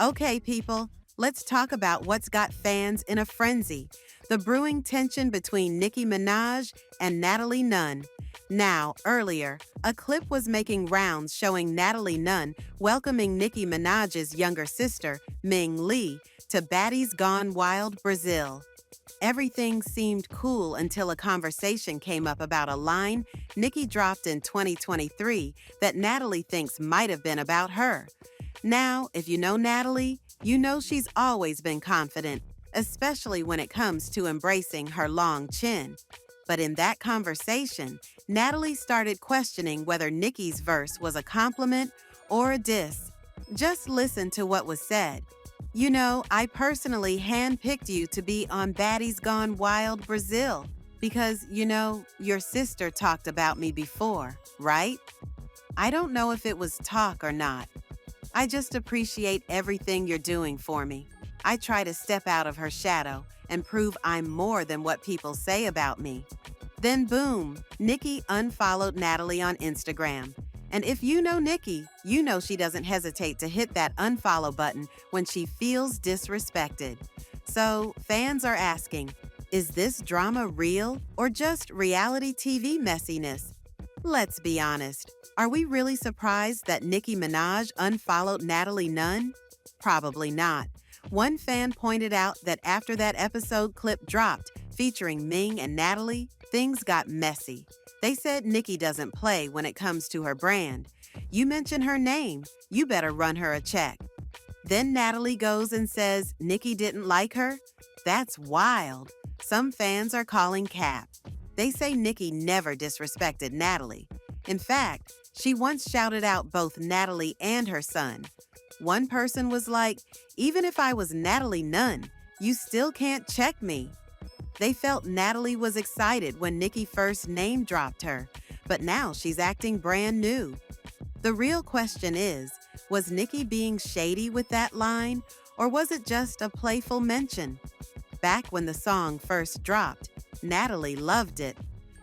Okay, people, let's talk about what's got fans in a frenzy: the brewing tension between Nicki Minaj and Natalie Nunn. Now, earlier, a clip was making rounds showing Natalie Nunn welcoming Nicki Minaj's younger sister, Ming Lee, to Baddies Gone Wild, Brazil. Everything seemed cool until a conversation came up about a line Nicki dropped in 2023 that Natalie thinks might have been about her. Now, if you know Natalie, you know she's always been confident, especially when it comes to embracing her long chin. But in that conversation, Natalie started questioning whether Nicki's verse was a compliment or a diss. Just listen to what was said. You know, I personally handpicked you to be on Baddies Gone Wild Brazil because, your sister talked about me before, right? I don't know if it was talk or not. I just appreciate everything you're doing for me. I try to step out of her shadow and prove I'm more than what people say about me. Then boom, Nicki unfollowed Natalie on Instagram. And if you know Nicki, you know she doesn't hesitate to hit that unfollow button when she feels disrespected. So fans are asking, is this drama real or just reality TV messiness? Let's be honest. Are we really surprised that Nicki Minaj unfollowed Natalie Nunn? Probably not. One fan pointed out that after that episode clip dropped featuring Ming and Natalie, things got messy. They said Nicki doesn't play when it comes to her brand. You mention her name, you better run her a check. Then Natalie goes and says Nicki didn't like her? That's wild. Some fans are calling cap. They say Nicki never disrespected Natalie. In fact, she once shouted out both Natalie and her son. One person was like, even if I was Natalie Nunn, you still can't check me. They felt Natalie was excited when Nicki first name-dropped her, but now she's acting brand new. The real question is, was Nicki being shady with that line, or was it just a playful mention? Back when the song first dropped, Natalie loved it.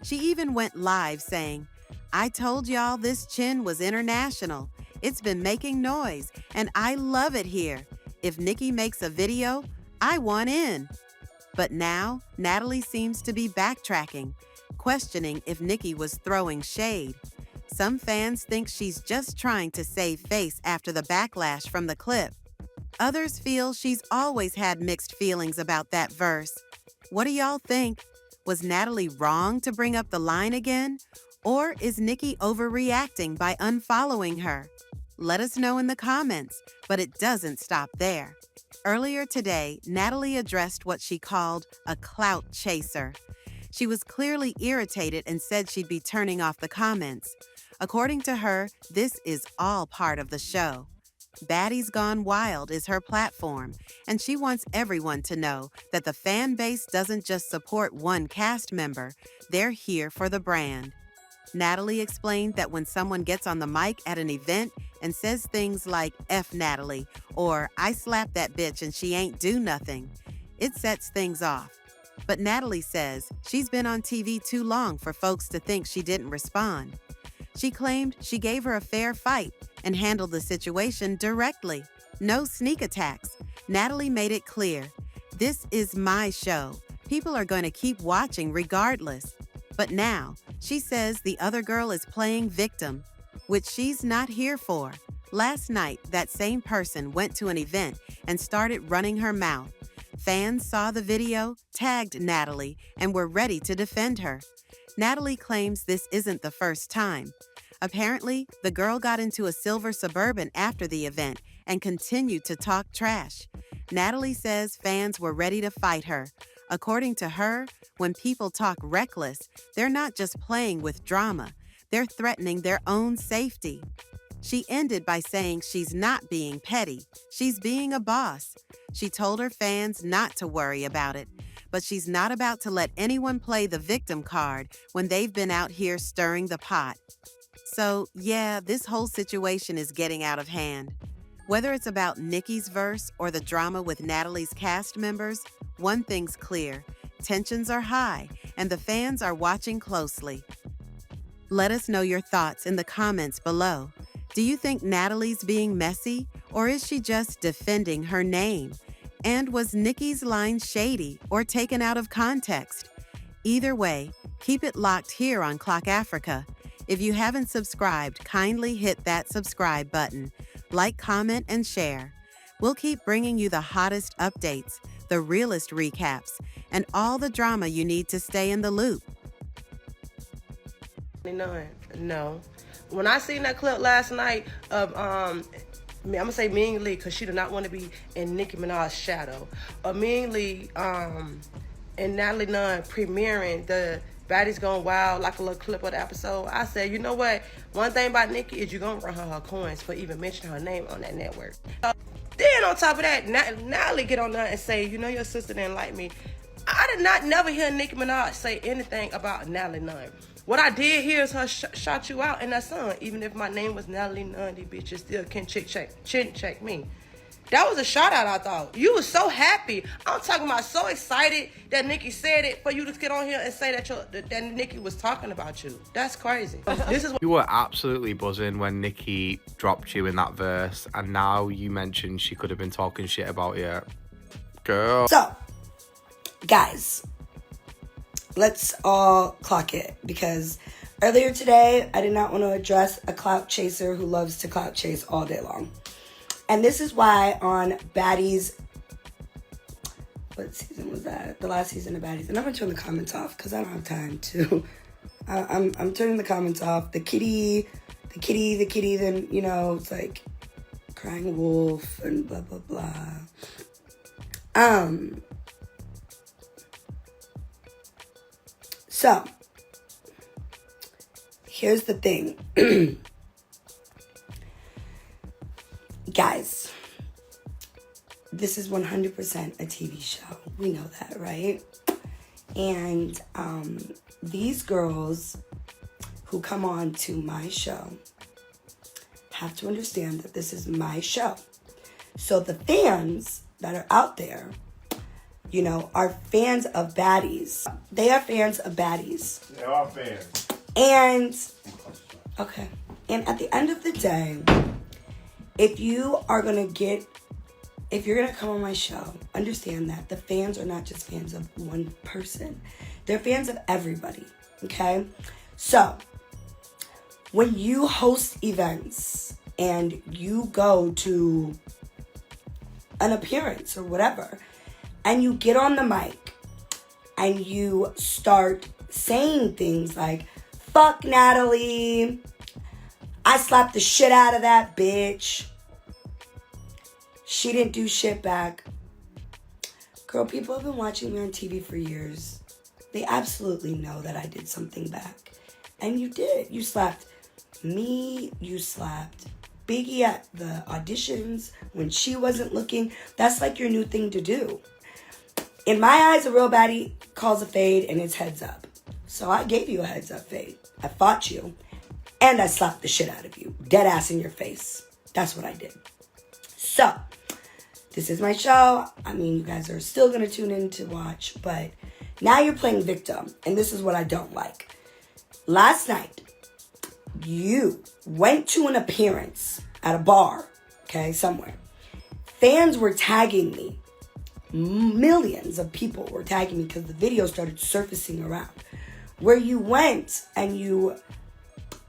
She even went live saying, I told y'all this chin was international. It's been making noise, and I love it here. If Nicki makes a video, I want in. But now, Natalie seems to be backtracking, questioning if Nicki was throwing shade. Some fans think she's just trying to save face after the backlash from the clip. Others feel she's always had mixed feelings about that verse. What do y'all think? Was Natalie wrong to bring up the line again? Or is Nicki overreacting by unfollowing her? Let us know in the comments, but it doesn't stop there. Earlier today, Natalie addressed what she called a clout chaser. She was clearly irritated and said she'd be turning off the comments. According to her, this is all part of the show. Baddies Gone Wild is her platform, and she wants everyone to know that the fan base doesn't just support one cast member, they're here for the brand. Natalie explained that when someone gets on the mic at an event and says things like F Natalie or I slapped that bitch and she ain't do nothing, it sets things off. But Natalie says she's been on TV too long for folks to think she didn't respond. She claimed she gave her a fair fight and handled the situation directly. No sneak attacks. Natalie made it clear, this is my show. People are going to keep watching regardless. But now, she says the other girl is playing victim, which she's not here for. Last night, that same person went to an event and started running her mouth. Fans saw the video, tagged Natalie, and were ready to defend her. Natalie claims this isn't the first time. Apparently, the girl got into a silver Suburban after the event and continued to talk trash. Natalie says fans were ready to fight her. According to her, when people talk reckless, they're not just playing with drama, they're threatening their own safety. She ended by saying she's not being petty, she's being a boss. She told her fans not to worry about it, but she's not about to let anyone play the victim card when they've been out here stirring the pot. So, yeah, this whole situation is getting out of hand. Whether it's about Nicki's verse or the drama with Natalie's cast members, one thing's clear: tensions are high, and the fans are watching closely. Let us know your thoughts in the comments below. Do you think Natalie's being messy, Or is she just defending her name? And was Nicki's line shady or taken out of context? Either way, keep it locked here on Clock Africa. If you haven't subscribed, kindly hit that subscribe button. Like, comment, and share. We'll keep bringing you the hottest updates, the realest recaps, and all the drama you need to stay in the loop. No. When I seen that clip last night of I'm gonna say Ming Lee, because she did not want to be in Nicki Minaj's shadow. Ming Lee and Natalie Nunn premiering the Baddies Gone Wild, like a little clip of the episode. I said, you know what? One thing about Nicki is you're gonna run her coins for even mentioning her name on that network. Then on top of that, Natalie get on there and say, you know, your sister didn't like me. I did not never hear Nicki Minaj say anything about Natalie Nunn. What I did hear is her shout you out in that song. Even if my name was Natalie Nunn, these bitches still can chin check me. That was a shout out, I thought. You was so happy. I'm talking about so excited that Nicki said it for you to get on here and say that Nicki was talking about you. That's crazy. This is what you were absolutely buzzing when Nicki dropped you in that verse, and now you mentioned she could have been talking shit about you. Girl. So, guys, let's all clock it, because earlier today, I did not want to address a clout chaser who loves to clout chase all day long. And this is why on Baddies, what season was that? The last season of Baddies. And I'm going to turn the comments off because I don't have time to. I'm turning the comments off. The kitty, then, you know, it's like crying wolf and blah, blah, blah. So, here's the thing. Guys, this is 100% a TV show. We know that, right? And these girls who come on to my show have to understand that this is my show. So the fans that are out there, you know, are fans of Baddies. They are fans of Baddies. They are fans. And, okay. And at the end of the day, if you're going to come on my show, understand that the fans are not just fans of one person. They're fans of everybody, okay? So, when you host events and you go to an appearance or whatever, and you get on the mic and you start saying things like, fuck Natalie, I slapped the shit out of that bitch, she didn't do shit back. Girl, people have been watching me on TV for years. They absolutely know that I did something back. And you did. You slapped me. You slapped Biggie at the auditions when she wasn't looking. That's like your new thing to do. In my eyes, a real baddie calls a fade and it's heads up. So I gave you a heads up fade. I fought you. And I slapped the shit out of you. Dead ass in your face. That's what I did. So, this is my show. I mean, you guys are still going to tune in to watch. But now you're playing victim. And this is what I don't like. Last night, you went to an appearance at a bar. Okay, somewhere. Fans were tagging me. Millions of people were tagging me because the video started surfacing around. Where you went and you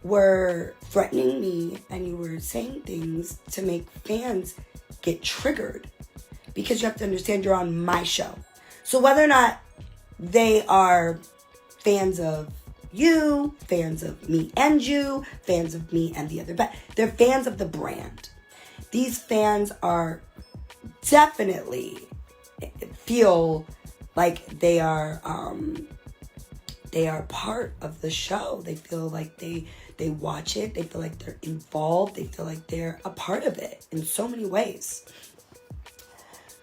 were threatening me and you were saying things to make fans get triggered, because you have to understand you're on my show. So whether or not they are fans of you, fans of me and you, fans of me and the other, but they're fans of the brand. These fans are definitely feel like they are part of the show. They feel like they watch it. They feel like they're involved. They feel like they're a part of it in so many ways.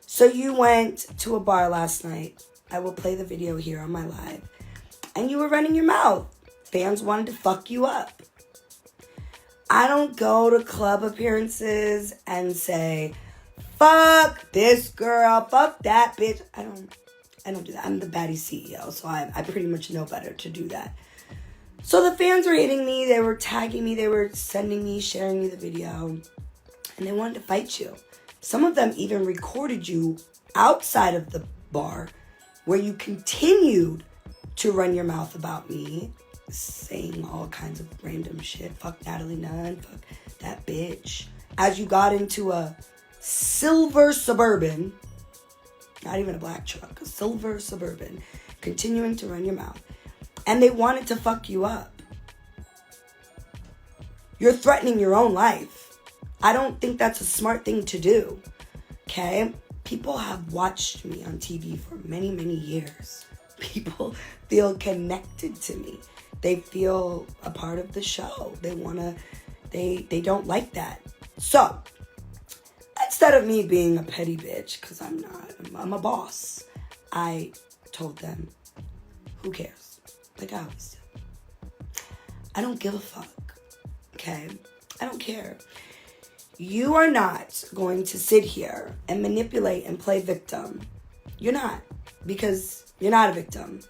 So you went to a bar last night. I will play the video here on my live. And you were running your mouth. Fans wanted to fuck you up. I don't go to club appearances and say, fuck this girl, fuck that bitch. I don't do that. I'm the baddie CEO, so I pretty much know better to do that. So the fans were hitting me. They were tagging me. They were sending me, sharing me the video. and they wanted to fight you. Some of them even recorded you outside of the bar where you continued to run your mouth about me, saying all kinds of random shit. Fuck Natalie Nunn, fuck that bitch. As you got into a silver Suburban, not even a black truck, a silver Suburban, continuing to run your mouth. And they wanted to fuck you up. You're threatening your own life. I don't think that's a smart thing to do. Okay? People have watched me on TV for many, many years. People feel connected to me. They feel a part of the show. They don't like that. So, instead of me being a petty bitch, because I'm not, I'm a boss, I told them, who cares? Like I always do. I don't give a fuck. Okay? I don't care. You are not going to sit here and manipulate and play victim. You're not. Because you're not a victim.